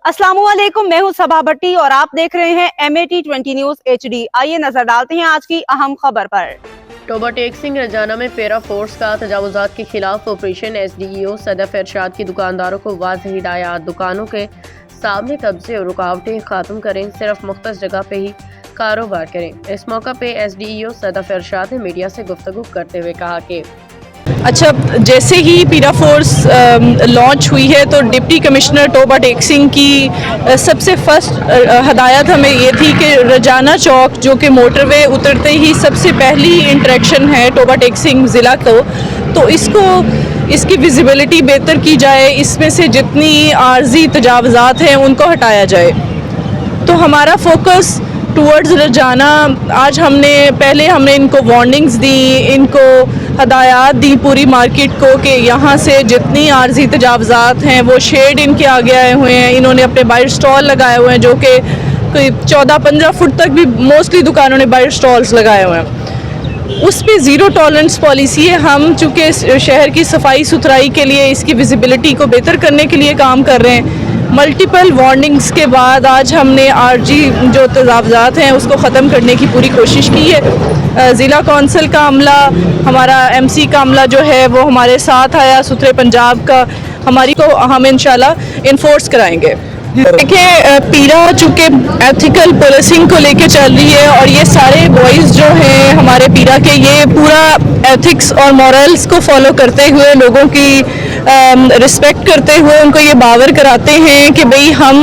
अस्सलाम वालेकुम, मैं हूं सबा भट्टी और आप देख रहे हैं MAT20 न्यूज HD। आइए नजर डालते हैं आज की अहम खबर पर। टोबा टेक सिंह रजाना में पैरा फोर्स का तजावुजात के खिलाफ ऑपरेशन। SDEO सदफ इरशाद की दुकानदारों को वाज़ेह हिदायत, दुकानों के सामने कब्जे और रुकावटें खत्म करें, सिर्फ मुख्तस जगह पे ही कारोबार करें। इस मौका पे SDEO सदफ इरशाद ने मीडिया से गुफ्तगू करते हुए कहा कि अच्छा, जैसे ही पीरा फोर्स लॉन्च हुई है तो डिप्टी कमिश्नर टोबा टेक सिंह की सबसे फर्स्ट हदायत हमें ये थी कि रजाना चौक जो कि मोटरवे उतरते ही सबसे पहली इंटरेक्शन है टोबा टेक सिंह ज़िला को, तो इसकी विजिबिलिटी बेहतर की जाए, इसमें से जितनी आर्जी तजावज़ात हैं उनको हटाया जाए। तो हमारा फोकस टूवर्ड्स रजाना, आज हमने इनको वार्निंग्स दी, इनको हदायत दी पूरी मार्केट को कि यहाँ से जितनी आर्जी तजावज़ात हैं वो शेड इनके आगे आए हुए हैं। इन्होंने अपने बाहर स्टॉल लगाए हुए हैं जो कि कोई 14-15 फुट तक भी मोस्टली दुकानों ने बाहर स्टॉल्स लगाए हुए हैं। उस पर ज़ीरो टॉलरेंस पॉलिसी है। हम चूँकि शहर की सफाई सुथराई के लिए, इसकी विजिबिलिटी को बेहतर करने के लिए काम कर रहे हैं। मल्टीपल वार्निंग्स के बाद आज हमने आरजी जो तजावज़ात हैं उसको ख़त्म करने की पूरी कोशिश की है। ज़िला कौंसिल का अमला, हमारा MC का अमला जो है वो हमारे साथ आया, सुथरे पंजाब का, हम इंशाल्लाह इन्फोर्स कराएंगे। देखिए, पीरा चूँकि एथिकल पुलिसिंग को लेके चल रही है और ये सारे बॉयज़ जो हैं हमारे पीरा के, ये पूरा एथिक्स और मॉरल्स को फॉलो करते हुए, लोगों की रिस्पेक्ट करते हुए उनको ये बावर कराते हैं कि भाई हम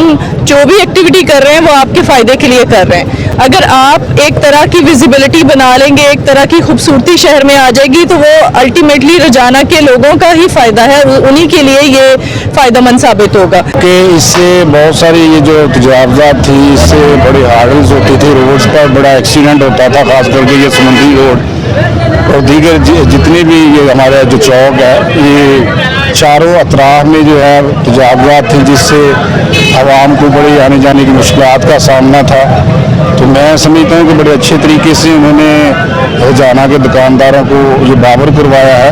जो भी एक्टिविटी कर रहे हैं वो आपके फ़ायदे के लिए कर रहे हैं। अगर आप एक तरह की विजिबिलिटी बना लेंगे, एक तरह की खूबसूरती शहर में आ जाएगी, तो वो अल्टीमेटली रजाना के लोगों का ही फ़ायदा है, उन्हीं के लिए ये फ़ायदेमंद साबित होगा। कि इससे बहुत सारी ये जो तजावज़ात थी, इससे बड़ी हार्डल्स होती थी, रोड्स पर बड़ा एक्सीडेंट होता था, ख़ास करके ये समुंदरी रोड और दीगर जितने भी ये हमारा जो चौक है, ये चारों अतराफ में जो है तजावज़ात थी, जिससे आवाम को बड़ी आने जाने की मुश्किलात का सामना था। तो मैं समझता हूँ कि बड़े अच्छे तरीके से उन्होंने रजाना के दुकानदारों को ये बावर करवाया है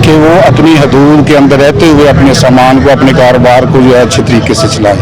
कि वो अपनी हदूद के अंदर रहते हुए अपने सामान को, अपने कारोबार को जो है अच्छे तरीके से चलाएं।